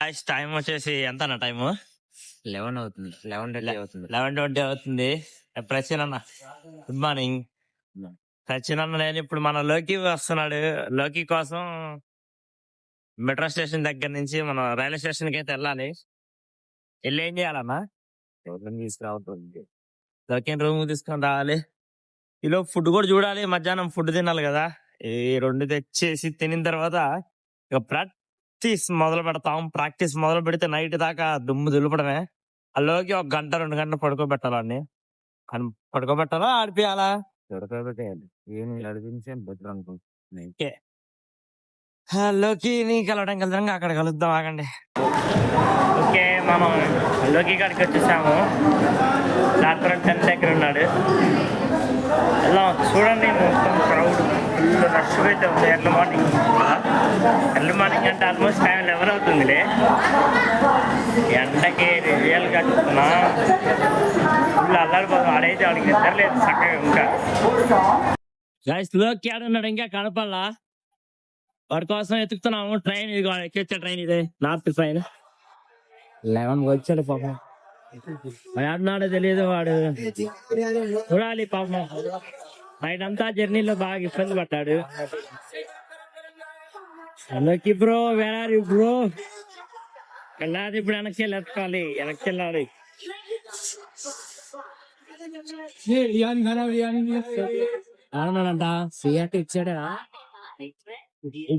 Time వచ్చేసి ఎంత అన్న టైము 11 అవుతుంది, 11:30 అవుతుంది. 11:20 అవుతుంది. ప్రచీన్ అన్న గుడ్ మార్నింగ్. ప్రచీన్ అన్న నేను ఇప్పుడు మన లోకి వస్తున్నాడు. లోకి కోసం మెట్రో స్టేషన్ దగ్గర నుంచి మనం రైల్వే స్టేషన్ కి అయితే వెళ్ళాలి. వెళ్ళి ఏం చేయాలన్నా? ఎవరిని తీసుకురావద్దు. లోకి రూమ్ తీసుకొని రావాలి. ఈలో ఫుడ్ కూడా చూడాలి. మధ్యాహ్నం ఫుడ్ తినాలి కదా. ఈ రెండు తెచ్చేసి తినిన తర్వాత ఇక ప్రాక్టీస్ మొదలు పెడతాం. ప్రాక్టీస్ మొదలు పెడితే నైట్ దాకా దుమ్ము దులపడమే. అల్లోకి 1 గంట 2 గంటలు పడుకోబెట్టాలండి. పడుకోబెట్టాలా ఆడిపియాలా? దొరకబెట్టేయాలి. ఏమి నడిపించే బెటర్ అనుకుంటున్నాయి. ఓకే, లోకి నీ కలవడం కలుద్దాం, అక్కడ కలుద్దాం. ఆగండి. ఓకే, మనం లోకి కాడికి వచ్చేసాము. డాక్టర్ 10 దగ్గర ఉన్నాడు. ఎలా చూడండి, మొత్తం క్రౌడ్ ఫుల్ రష్ అయితే ఉంది. ఎర్లీ మార్నింగ్ అంటే ఆల్మోస్ట్ టైం 11 అవుతుందిలే. ఎండకి రియల్ కట్టుకున్నా ఫుల్ అల్లాడిపోతాం. ఆడైతే వాడికి నిద్ర లేదు చక్కగా. ఇంకా లోకి ఆడున్నాడు, ఇంకా కనపల్లా. వాడి కోసం ఎత్తుకుతున్నాము. ట్రైన్ ఇది ఎక్కొచ్చే ట్రైన్ ఇదే, నార్త్ ట్రైన్. 11 వచ్చాడు పాపం. ఆడున్నాడో తెలియదు వాడు. చూడాలి పాపం. నైట్ అంతా జర్నీలో బాగా ఇబ్బంది పడ్డాడు. లోకి bro, where are you bro? వెళ్ళాలి ఇప్పుడు. వెనక్కి వెళ్ళాలి, వెనక్కి వెళ్ళాలి. అవునంట సిఆర్టీ ఇచ్చాడా?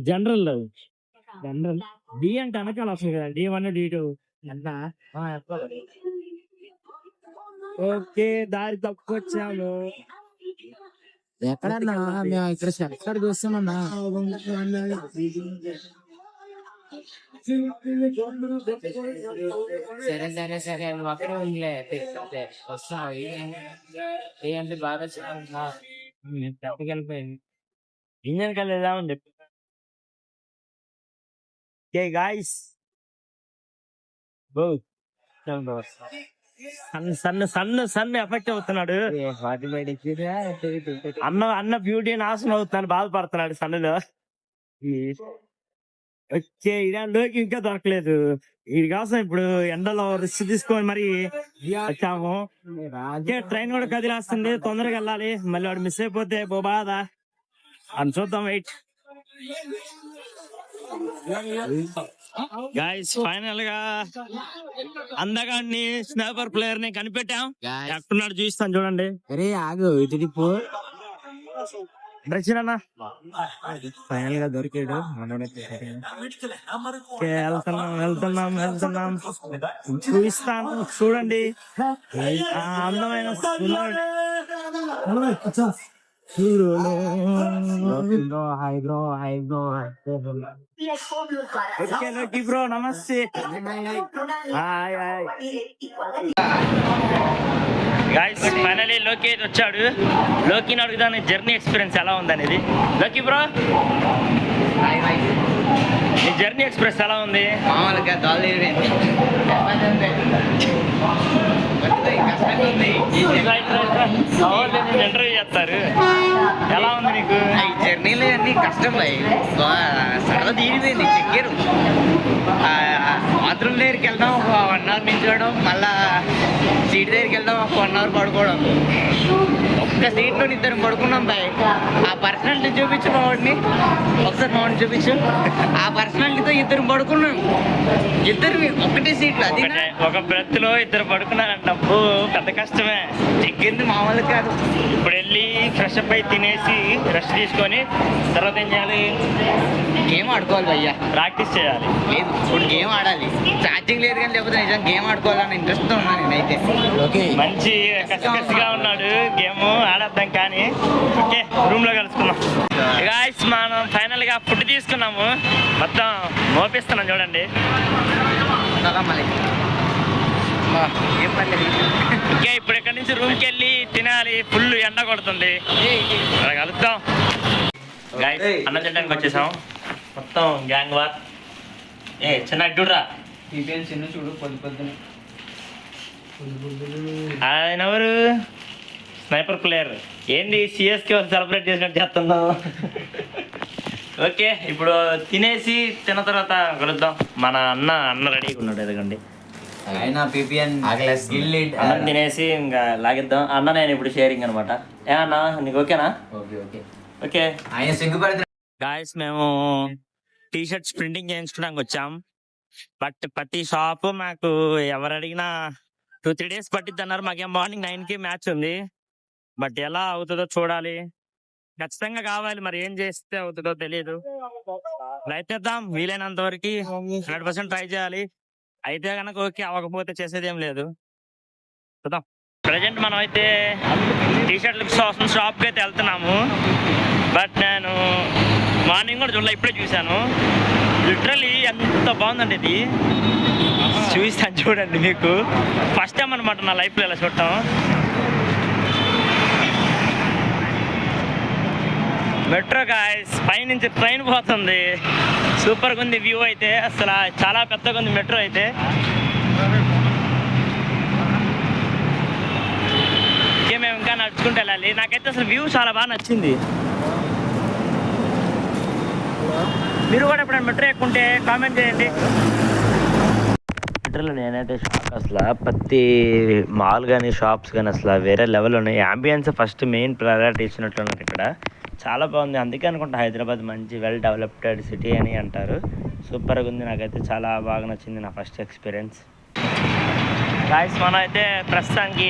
జనరల్ డి అంటే వెనకాల వస్తుంది కదా. D1 D2 అంతా. ఓకే, దారి తప్పుకొచ్చాము. ఎక్కడన్నా మేము ఇక్కడ ఎక్కడ చూస్తామన్నా? సరే నువ్వు అక్కడే ఉందిలే, వస్తావు. ఏంటి బాగా వెళ్ళిపోయింది. ఇంజన్ కలిదా ఉంది. ఓకే గాయ్స్, సన్ ఎఫెక్ట్ అవుతున్నాడు. అన్న బ్యూటీ నాశనం అవుతున్నాడు, బాధపడుతున్నాడు సన్నులో. వచ్చే ఇలాంటి ఇంకా దొరకలేదు. వీడి కోసం ఇప్పుడు ఎండలో రిస్క్ తీసుకొని మరి వచ్చాము. ట్రైన్ కూడా కదిలేస్తుంది, తొందరగా వెళ్ళాలి. మళ్ళీ వాడు మిస్ అయిపోతే బాధ అని చూద్దాం. వెయిట్ గైస్, ఫైనల్ గా అందగాడిని స్నైపర్ ప్లేయర్ ని కనిపెట్టాం. ఎక్కడున్నాడు చూస్తాను చూడండి. అరే ఆగు, ఇటు దక్షిణ ఫైనల్ గా దొరికాడు. వెళ్తున్నాం చూపిస్తాను చూడండి. అందమైన బ్రో, నమస్తే. గైస్, ఫైనలీ లోకి అయితే వచ్చాడు. లోకిని అడుగుదాని జర్నీ ఎక్స్పీరియన్స్ ఎలా ఉందనేది. లోకి బ్రో, నీ జర్నీ ఎక్స్పీరియన్స్ ఎలా ఉంది? మామూలుగా ఇంటర్వ్యూ చేస్తారు. ఎలా ఉంది నీకు? ఈ జర్నీలో అన్ని కష్టం. సరదా తీరిపోయింది. చెక్కారు బాత్రూమ్ దగ్గరికి వెళ్దాం, ఒక 1 అవర్ నిల్చోవడం, మళ్ళా సీట్ దగ్గరికి వెళ్దాం, ఒక 1 అవర్ పడుకోవడం. ఒక్క సీట్లో 2 పడుకున్నాం బాయ్. ఆ పర్సనాలిటీ చూపించు మావాడిని, ఒకసారి మావాడిని చూపించు. ఆ పర్సనాలిటీతో 2 పడుకున్నాం. 2 ఒకటే సీట్లు. అది ఒక బ్రెత్ లో 2 పడుకున్నారంట. పెద్ద కష్టమే. చెక్కింది మామూలు కాదు. ఇప్పుడు వెళ్ళి ఫ్రెష్ అప్ అయి తినేసి రెస్ట్ తీసుకొని తర్వాత ఏం చేయాలి? గేమ్ ఆడుకోవాలి భయ్యా. ప్రాక్టీస్ చేయాలి. లేదు, ఇప్పుడు గేమ్ ఆడాలి. ఛార్జింగ్ లేదు కానీ లేకపోతే నిజంగా గేమ్ ఆడుకోవాలని ఇంట్రెస్ట్ ఉన్నాను నేనైతే. ఓకే, మంచి కసిగా ఉన్నాడు. గేమ్ ఆడేద్దాం కానీ. ఓకే, రూమ్ లో కలుసుకుందాం. గాయ్స్, మనం ఫైనల్ గా ఫుడ్ తీసుకున్నాము. మొత్తం మోపిస్తున్నాం చూడండి. ఓకే, ఇప్పుడు ఇక్కడ నుంచి రూమ్కి వెళ్ళి తినాలి. ఫుల్ ఎండ కొడుతుంది. అక్కడ కలుద్దాం. గాయ్స్, అన్నం తినడానికి వచ్చేసాం. మొత్తం గ్యాంగ్ వార్. చిన్న అడ్డురా చిన్న చూడు పొద్దున. ఆయన ఎవరు? Sniper player. ఏంది సిఎస్కే సెలబ్రేట్ చేసినట్టు చేస్తున్నావు? ఓకే ఇప్పుడు తినేసి తిన్న తర్వాత కలుద్దాం. మన అన్న రెడీగా ఉన్నాడు ఎదగండి. ఆయన పిపిఎన్ అన్నం తినేసి ఇంకా లాగిద్దాం. అన్న నేను ఇప్పుడు షేరింగ్ అనమాట. ఏ అన్న నీకు ఓకేనా? ఓకే. ఆయన సిగ్గుపడుతున్నా. గాయస్ మేము టీ షర్ట్స్ ప్రింటింగ్ చేయించుకోవడానికి వచ్చాం. బట్ ప్రతి షాప్ మాకు ఎవరు అడిగినా 2-3 days పట్టిద్ది అన్నారు. మాకేం మార్నింగ్ 9కి మ్యాచ్ ఉంది. బట్ ఎలా అవుతుందో చూడాలి. ఖచ్చితంగా కావాలి, మరి ఏం చేస్తే అవుతుందో తెలియదు. ప్రయత్నిద్దాం, వీలైనంత వరకు 100% ట్రై చేయాలి. అయితే కనుక ఓకే, అవ్వకపోతే చేసేది ఏం లేదు. చూద్దాం. ప్రజెంట్ మనం అయితే టీ షర్ట్లకు షాప్కి అయితే వెళ్తున్నాము. బట్ నేను మార్నింగ్ కూడా చూడలే, ఇప్పుడే చూశాను. లిటరలీ ఎంత బాగుందండి ఇది. చూస్తాను చూడండి, మీకు ఫస్ట్ టైం అనమాట నా లైఫ్లో ఇలా చూడటం. మెట్రో గాయస్, పైనుంచి ట్రైన్ పోతుంది. సూపర్గా ఉంది వ్యూ అయితే, అసలు చాలా పెద్దగా ఉంది మెట్రో అయితే. మేము ఇంకా నడుచుకుంటూ వెళ్ళాలి. నాకైతే అసలు వ్యూ చాలా బాగా నచ్చింది. మీరు కూడా ఎప్పుడైనా మెట్రో ఎక్కుంటే కామెంట్ చేయండి. మెట్రోలో నేనైతే షాక్, అసలు ప్రతి మాల్ కానీ షాప్స్ కానీ అసలు వేరే లెవెల్ ఉన్నాయి. అంబియన్స్ ఫస్ట్ మెయిన్ ప్రయారిటీ ఇచ్చినట్లున్నారు ఇక్కడ. చాలా బాగుంది. అందుకే అనుకుంటా హైదరాబాద్ మంచి వెల్ డెవలప్డ్ సిటీ అని అంటారు. సూపర్గా ఉంది. నాకైతే చాలా బాగా నచ్చింది నా ఫస్ట్ ఎక్స్పీరియన్స్. గాయస్ మనం అయితే ప్రస్తుతానికి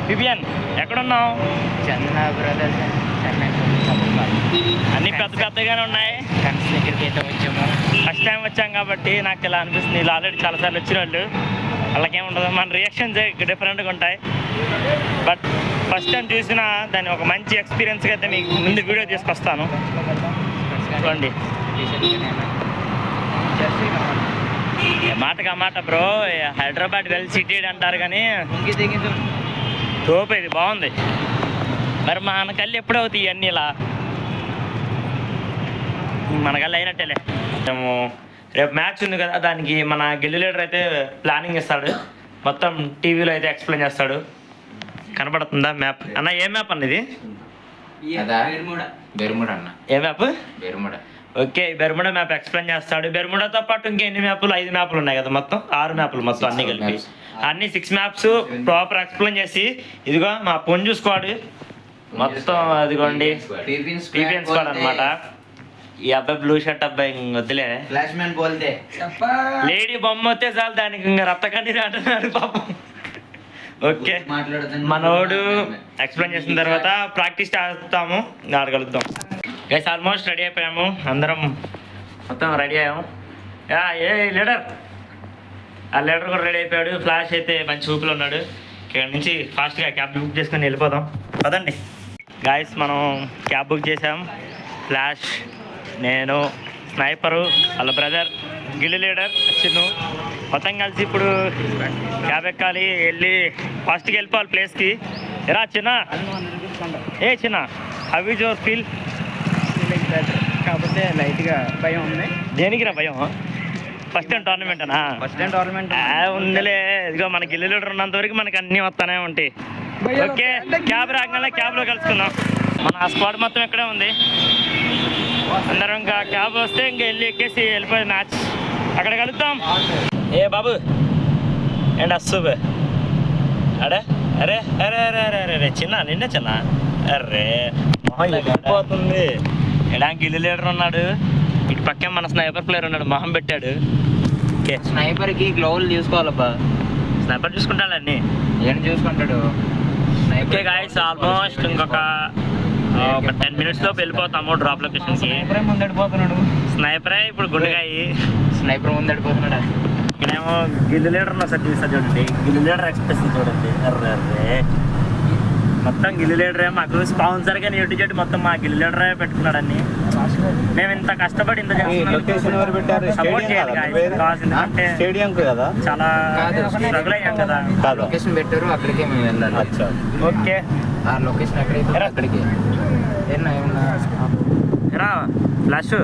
పిపిఎన్ ఎక్కడున్నావు? చందన బ్రదర్స్ అన్ని పెద్ద పెద్దగానే ఉన్నాయి. ఫ్రెండ్స్ దగ్గరికి అయితే వచ్చాము. ఫస్ట్ టైం వచ్చాం కాబట్టి నాకు ఇలా అనిపిస్తుంది. వీళ్ళు ఆల్రెడీ చాలాసార్లు వచ్చిన వాళ్ళు, వాళ్ళకేముండదు, మన రియాక్షన్స్ డిఫరెంట్గా ఉంటాయి. బట్ ఫస్ట్ టైం చూసిన దాన్ని ఒక మంచి ఎక్స్పీరియన్స్గా అయితే మీకు ముందు వీడియో తీసుకొస్తాను. చూడండి. మాటగా మాట బ్రో, హైదరాబాద్ వెల్ సిటీడ్ అంటారు కానీ తోపు ఇది బాగుంది. మరి మన కళ్ళు ఎప్పుడవుతాయి ఇవన్నీ ఇలా? మన కళ్ళు అయినట్టేలే. మేము రేపు మ్యాచ్ ఉంది కదా, దానికి మన గిల్లి లీడర్ అయితే ప్లానింగ్ ఇస్తాడు. మొత్తం టీవీలో అయితే ఎక్స్ప్లెయిన్ చేస్తాడు. కనపడుతుందా మ్యాప్? అన్న ఏ మ్యాప్ అన్న ఇది? బెర్ముడా అన్న. ఏ map? Bermuda. Okay, Bermuda map explain చేస్తాడు. బెర్ముడాతో పాటు ఇంకా ఎన్ని మ్యాప్లు? 5 మ్యాప్లు ఉన్నాయి కదా, మొత్తం 6 మ్యాప్లు మొత్తం అన్ని కలిపి. అన్ని 6 మ్యాప్స్ ప్రాపర్ ఎక్స్ప్లెయిన్ చేసి, ఇదిగో మా పొంజు స్క్వాడ్ మొత్తం అదిగోండి పీపీఎన్ స్క్వాడ్ అనమాట. ఈ అబ్బాయి బ్లూ షర్ట్ అబ్బాయి వద్దులే, ఫ్లాష్ మ్యాన్ బోల్తే లేడీ బొమ్మ వస్తే చాలు దానికి ఇంకా రక్తకండి అంటున్నాడు పాపం. ఓకే, మనోడు ఎక్స్ప్లెయిన్ చేసిన తర్వాత ప్రాక్టీస్ చేస్తాము, ఆడగలుగుతాం. గైస్ ఆల్మోస్ట్ రెడీ అయిపోయాము, అందరం మొత్తం రెడీ అయ్యాము. ఏ లీడర్, ఆ లీడర్ కూడా రెడీ అయిపోయాడు. ఫ్లాష్ అయితే మంచి ఊపిలో ఉన్నాడు. ఇక్కడ నుంచి ఫాస్ట్గా క్యాబ్ బుక్ చేసుకొని వెళ్ళిపోదాం పదండి. గాయస్ మనం క్యాబ్ బుక్ చేసాం. ఫ్లాష్, నేను, స్నైపరు, వాళ్ళ బ్రదర్ గిల్లి లీడర్ చిన్ను మొత్తం కలిసి ఇప్పుడు క్యాబ్ ఎక్కాలి. వెళ్ళి ఫాస్ట్గా వెళ్ళిపోవాలి ప్లేస్కి. ఎరా చిన్న, ఏ చిన్న, హౌ ఈజ్ యువర్ ఫీల్? కాకపోతే లైట్గా భయం ఉంది. దేనికి రా భయం? ఫస్ట్ టైం టోర్నమెంట్ అనా? ఫస్ట్ టైం టోర్నమెంట్ ఉందిలే. ఇదిగో మన గిల్లి లీడర్ ఉన్నంత వరకు మనకి అన్నీ వస్తానే ఉంటాయి. ఓకే, క్యాబ్ రాగానే క్యాబ్లో కలుసుకుందాం. మన స్క్వాడ్ మొత్తం ఇక్కడే ఉంది. అందరం ఇంకా క్యాబ్ వస్తే ఇంకా వెళ్ళి ఎక్కేసి వెళ్ళిపోయి మ్యాచ్ అక్కడ కలుద్దాం. ఏ బాబు ఏంటి అస్సు అడే, అరే అరే అరే అరే అరే అరే చిన్న, నిన్నే చిన్న, అర్రే మొహం వెళ్ళిపోతుంది. ఎడానికి గిల్లి లీడర్ ఉన్నాడు, ఇటు పక్కే మన స్నైపర్ ప్లేయర్ ఉన్నాడు, మొహం పెట్టాడు. ఓకే, స్నైపర్కి గ్లోవ్లు చూసుకోవాలబ్బా. స్నైపర్ చూసుకుంటాడు అన్నీ, ఏం చూసుకుంటాడు. ఓకే గాయస్ ఆల్మోస్ట్ ఇంకొక 10 minutes లోపు వెళ్ళిపోతాము డ్రాప్ లొకేషన్కి. స్నైపరే ముందడిపోతున్నాడు. స్నైపరే ఇప్పుడు గుండెగాయి. స్నైపర్ ముందడిపోతున్నాడా? ఇక్కడేమో గిల్లి లీడర్ ఉన్న సార్ చూసా చూడండి, గిల్లి లీడర్ ఎక్స్ప్రెషన్ చూడండి. అర్రే అర్రే మొత్తం గిల్లి లీడరే మాకు స్పాన్సర్ గా ఎటు చెట్టు మొత్తం మా గిల్లి లీడరే పెట్టుకున్నాడు అన్ని. మేము ఇంత కష్టపడి ఇంత సపోర్ట్ చేయాలి. స్టేడియం కదా, చాలా స్ట్రగుల్ అయ్యాం కదా. లొకేషన్ పెట్టారు, అక్కడికే మేము వెళ్ళాలి. ఓకే, ఆ లొకేషన్ ఎక్కడైతే అక్కడికి రా ఫ్లాష్.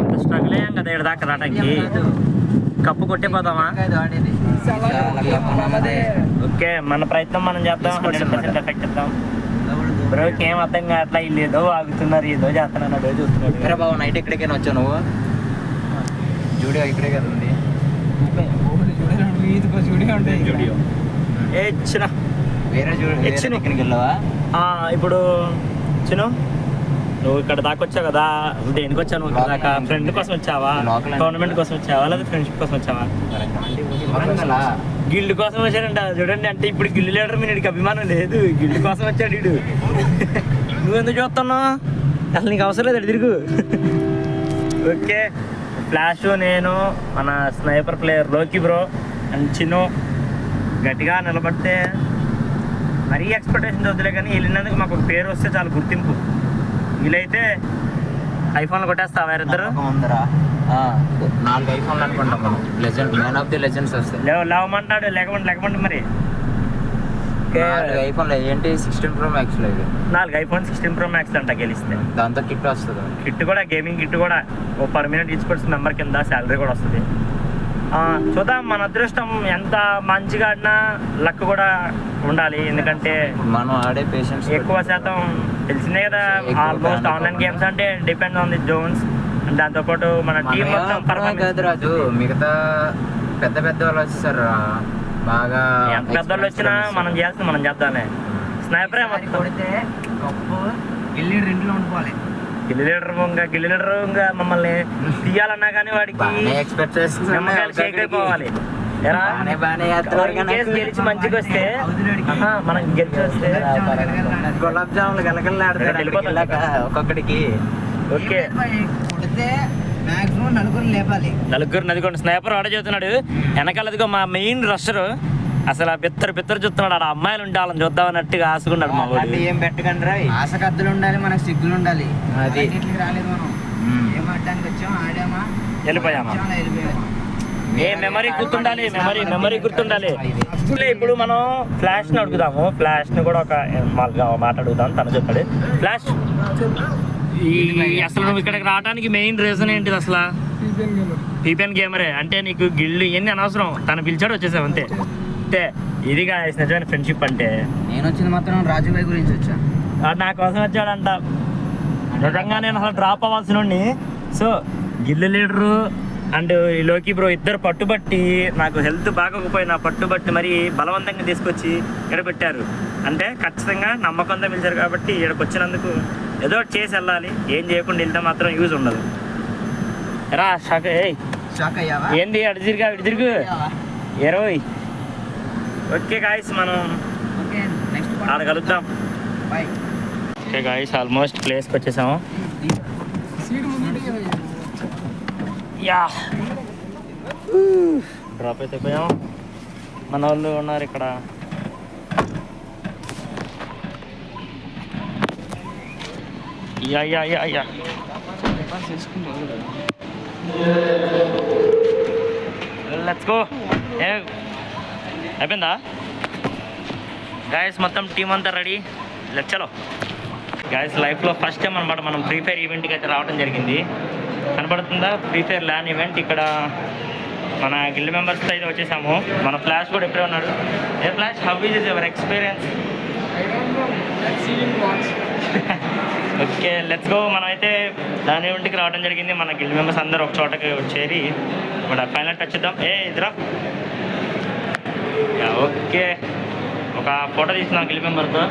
ఇంత స్ట్రగుల్ అయ్యాం కదా ఇక్కడ దాకా రావడానికి. కప్పు కొట్టిపోదామా? ఓకే, మన ప్రయత్నం మనం చేద్దాం. 100% ఎఫెక్ట్ ఇద్దాం. బ్రోకి ఏం అర్థం కావట్లా, వీళ్ళు ఏదో ఆగుతున్నారు, ఏదో చేస్తున్నారు, అదో చూస్తున్నాడు. సరే బాబు నైట్ ఎక్కడికైనా వచ్చావు నువ్వు? జూడియో ఇక్కడే కదా ఉంది. జూడియో ఏ చిన్న వేరే జూడియో ఎక్కడికి వెళ్ళావా? ఇప్పుడు చిన్న నువ్వు ఇక్కడ దాకా వచ్చావు కదా, దేనికి వచ్చావు నువ్వు? ఇక్కడ దాకా ఫ్రెండ్ కోసం వచ్చావా, టోర్నమెంట్ కోసం వచ్చావా, లేదా ఫ్రెండ్షిప్ కోసం వచ్చావా? గిల్డ్ కోసం వచ్చాడంట చూడండి. అంటే ఇప్పుడు గిల్డ్ లీడర్ మీద నీకు అభిమానం లేదు, గిల్డ్ కోసం వచ్చాడు వీడు. నువ్వెందుకు చూస్తున్నావు? అసలు నీకు అవసరం లేదు, తిరుగు. ఓకే, ఫ్లాష్, నేను, మన స్నైపర్ ప్లేయర్ లోకి బ్రో అండ్ చిన్ను గట్టిగా నిలబడితే మరీ ఎక్స్పెక్టేషన్ వద్దులే, కానీ వెళ్ళినందుకు మాకు ఒక పేరు వస్తే చాలా గుర్తింపు. వీలైతే ఐఫోన్లు కొట్టేస్తా వేరిద్దరు. 4 ఐఫోన్లు అనుకుంటాం మనం. Legend, man of the legends వస్తాయి. లేవమంటాడు, లేకమంటే మరి 4 ఐఫోన్లు ఏంటి 16 Pro Max లో ఇది. 4 iPhone 16 Pro Max అంట గెలిస్తే. దాంతో కిట్ వస్తుంది. కిట్ కూడా, గేమింగ్ కిట్ కూడా ఓ పర్మనెంట్ ఈస్పోర్ట్స్ మెంబర్ కింద శాలరీ కూడా వస్తుంది. చూద్దాం, మన అదృష్టం ఎంత మంచిగా ఆడినా లక్ కూడా ఉండాలి. ఎందుకంటే మనం ఆడే పేషెన్స్ ఎక్కువ శాతం తెలిసిందే కదా, ఆల్మోస్ట్ ఆన్లైన్ గేమ్స్ అంటే డిపెండ్ ఆన్ ది జోన్స్. దాంతోపాటు మన టీం మొత్తం కాదు రాజు, మిగతా పెద్ద పెద్ద వాళ్ళు వచ్చేసారు బాగా. ఎంత పెద్దవాళ్ళు వచ్చినా మనం చేస్తాం, మనం చేద్దామే. స్నైపరే కొడితే ఇంట్లో ఉండిపోవాలి. గిల్లి లీడర్ ఇంకా మమ్మల్ని తీయాలన్నా కానీ వాడికి నమ్మకాలు షేక్ అయిపోవాలి. గెలిచి మంచిగా వస్తే, మనం గెలిచి వస్తే గులాబ్ జాములు గలగలాడుతారు ఒక్కొక్కడికి. ఓకే, నలుగురు నదిగొండ స్నైపర్ ఆడ చదువుతున్నాడు. వెనకాలదిగో మా మెయిన్ రషర్ అసలు బిత్తరు చూస్తున్నాడు. ఆడ అమ్మాయిలు ఉంటే వాళ్ళని చూద్దామన్నట్టుగా ఆశకున్నాడు మా వాడు. ఏం పెట్టకండి, ఆశకు అద్దులు ఉండాలి, మనకు సిగ్గులు ఉండాలి. అది రాలేదు, మనం ఏం ఆడడానికి వచ్చాం, ఆడామా వెళ్ళిపోయామా. ఏ మెమరీ గుర్తుండాలి. ఇప్పుడు మనం ఫ్లాష్ ని అడుగుదాము. ఫ్లాష్ ని కూడా ఒక మాట అడుగుదాం, తను చెప్తాడు. ఫ్లాష్, అసలు నువ్వు ఇక్కడికి రావడానికి మెయిన్ రీజన్ ఏంటిది అసలు? పీపీఎన్ గేమరే అంటే నీకు గిల్డ్ ఇవన్నీ అనవసరం, తను పిలిచాడు వచ్చేసావు అంతే. అంటే ఇది నిజమైన ఫ్రెండ్షిప్ అంటే. నేను వచ్చింది మాత్రం రాజుబాయ్ గురించి వచ్చా, నా కోసం వచ్చాడంట. నిజంగా నేను అసలు డ్రాప్ అవ్వాల్సిన. సో గిల్లు లీడరు అండ్ లోకి బ్రో ఇద్దరు పట్టుబట్టి, నాకు హెల్త్ బాగోకపోయినా పట్టుబట్టి మరీ బలవంతంగా తీసుకొచ్చి ఇక్కడ పెట్టారు. అంటే ఖచ్చితంగా నమ్మకంతో పిలిచారు కాబట్టి ఇక్కడికి వచ్చినందుకు ఏదో చేసి వెళ్ళాలి. ఏం చేయకుండా వెళ్తే మాత్రం యూజ్ ఉండదు. రా షాక్ ఏంది అటు తిరుగు 20. ఓకే గాయస్, మనం ఆడ కలుద్దాం. ఓకే గాయస్, ఆల్మోస్ట్ ప్లేస్కి వచ్చేసాము. యా, డ్రాప్ అయితే పోయాం. మన వాళ్ళు ఉన్నారు ఇక్కడ. Yeah let's go. అయిపోయిందా గాయస్? మొత్తం టీం అంతా రెడీ, లెట్స్ చలో. గాయస్ లైఫ్లో ఫస్ట్ టైం అనమాట మనం ఫ్రీ ఫైర్ ఈవెంట్కి అయితే రావడం జరిగింది. కనపడుతుందా ఫ్రీ ఫైర్ ల్యాన్ ఈవెంట్? ఇక్కడ మన గిల్డ్ మెంబర్స్తో అయితే వచ్చేసాము. మన ఫ్లాష్ కూడా ఎప్పుడే ఉన్నాడు. ఏ Flash, how is your experience? Okay let's go. మనమైతే దాని ఈవెంట్కి రావడం జరిగింది. మన గిల్డ్ మెంబర్స్ అందరూ ఒక చోటకి చేరి మన ఫైనల్ టచ్ ఇద్దాం. ఇద్దరా ఓకే, ఒక ఫోటో తీసుకున్నాం గిల్డ్ మెంబర్తో.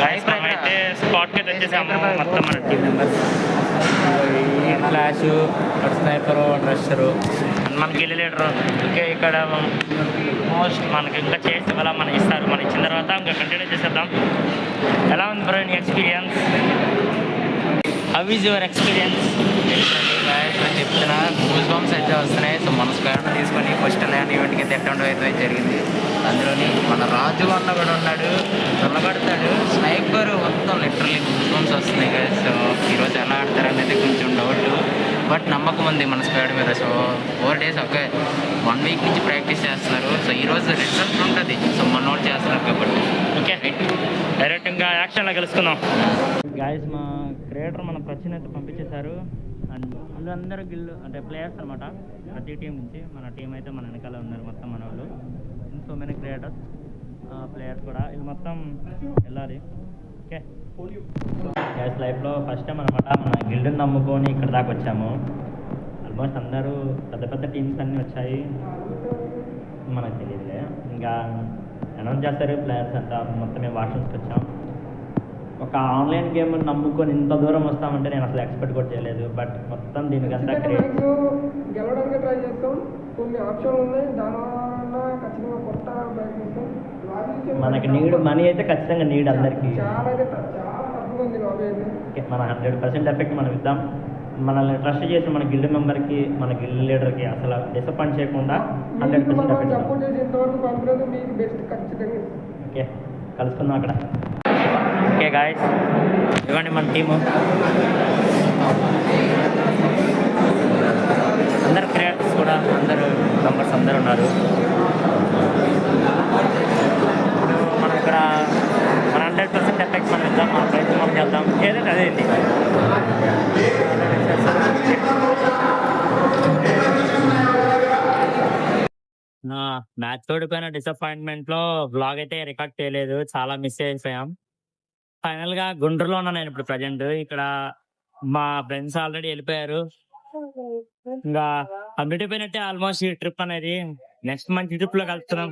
అయితే స్పాట్కి అయితే వచ్చేసాము మొత్తం మన టీం మెంబర్స్. ఫ్లాష్, స్నైపరు, రషరు, మన గిల్లి లీడరు. ఓకే, ఇక్కడ మోస్ట్ మనకి ఇంకా చేస్తే అలా మనం ఇస్తారు. మనం ఇచ్చిన తర్వాత ఇంకా కంటిన్యూ చేసేద్దాం. ఎలా ఉంది బ్రో నీ experience? How is your experience? నేను చెప్తున్నా, గూస్ బంప్స్ అయితే వస్తున్నాయి. సో మన స్క్వాడ్ తీసుకొని ఫస్ట్ ల్యాండ్ ఈవెంట్కి అయితే ఎట్టండో అయితే జరిగింది. అందులోని మన రాజు అన్న కూడా ఉన్నాడు, చల్లబడతాడు. స్నైపర్ మొత్తం లిటరల్లీ గూస్ బంప్స్ వస్తున్నాయి కదా. సో ఈరోజు ఎలా ఆడతారు అనేది కొంచెం డౌట్, బట్ నమ్మకం ఉంది మన స్క్వాడ్ మీద. సో 4 days ఓకే, 1 week నుంచి ప్రాక్టీస్ చేస్తున్నారు. సో ఈరోజు రిజల్ట్ ఉంటుంది. సో మనోడు చేస్తున్నారు కాబట్టి ఓకే, డైరెక్ట్ ఇంకా యాక్షన్లో కలుసుకుందాం. గాయస్ మా క్రియేటర్ మన ప్రశ్న అయితే పంపించేశారు. అండ్ అందరూ గిల్లు అంటే ప్లేయర్స్ అనమాట, ప్రతి టీం నుంచి. మన టీం అయితే మన వెనకాల ఉన్నారు మొత్తం మన వాళ్ళు. So many creators. ప్లేయర్స్ కూడా ఇది మొత్తం వెళ్ళాలి. ఓకే గ్యాస్ లైఫ్లో ఫస్ట్ టైం అనమాట మన గిల్డ్ని నమ్ముకొని ఇక్కడ దాకా వచ్చాము. ఆల్మోస్ట్ అందరూ పెద్ద పెద్ద టీమ్స్ అన్నీ వచ్చాయి, మనకు తెలియదులే. ఇంకా అనౌన్స్ చేస్తారు ప్లేయర్స్ అంతా. మొత్తం మేము వాష్రూమ్స్కి వచ్చాం. ఒక ఆన్లైన్ గేమ్ నమ్ముకొని ఇంత దూరం వస్తామంటే నేను అసలు ఎక్స్పెక్ట్ కూడా చేయలేదు. బట్ మొత్తం దీనికంతా క్రియేట్ గెలవడానికి ట్రై చేస్తాం. కొన్ని ఆప్షన్లు ఉన్నాయి, దానివల్ల ఖచ్చితంగా కొత్త ప్రయత్నిస్తాం. మనకి నీడ్ మనీ అయితే ఖచ్చితంగా నీడ్ అందరికీ. చాలా తక్కువ ఉంది లాబీ అయితే. ఓకే మన 100% ఎఫెక్ట్ మనం ఇద్దాం. మనల్ని ట్రస్ట్ చేసి మన గిల్డ్ మెంబర్కి మన గిల్డ్ లీడర్కి అసలు డిసప్పాయింట్ చేయకుండా 100% ఎఫెక్ట్ ఇద్దాం. సపోర్ట్ చేసి ఇంతవరకు పంపినది మీకు బెస్ట్ ఖచ్చితంగా. ఓకే కలుసుకుందాం అక్కడ. ఓకే గాయస్ ఇవ్వండి మన టీము. అందరు క్రియేటర్స్ కూడా అందరు మెంబర్స్ అందరు ఉన్నారు. ఇప్పుడు మనం ఇక్కడ మన 100% ఎఫెక్ట్ మనం ఇద్దాం. మన ప్రయత్నం మనం చేద్దాం. ఏదైతే అదేంటి మ్యాచ్ ఓడిపోయిన డిసప్పాయింట్మెంట్లో బ్లాగ్ అయితే రికార్డ్ చేయలేదు, చాలా మిస్ అయిపోయాం. ఫైనల్ గా గుంటూరులో ఉన్నా నేను ఇప్పుడు ప్రజెంట్. ఇక్కడ మా ఫ్రెండ్స్ ఆల్రెడీ వెళ్ళిపోయారు. ఇంకా కంప్లీట్ అయిపోయినట్టే ఆల్మోస్ట్ ఈ ట్రిప్ అనేది. నెక్స్ట్ మంచి ట్రిప్ లో కలుస్తున్నాం.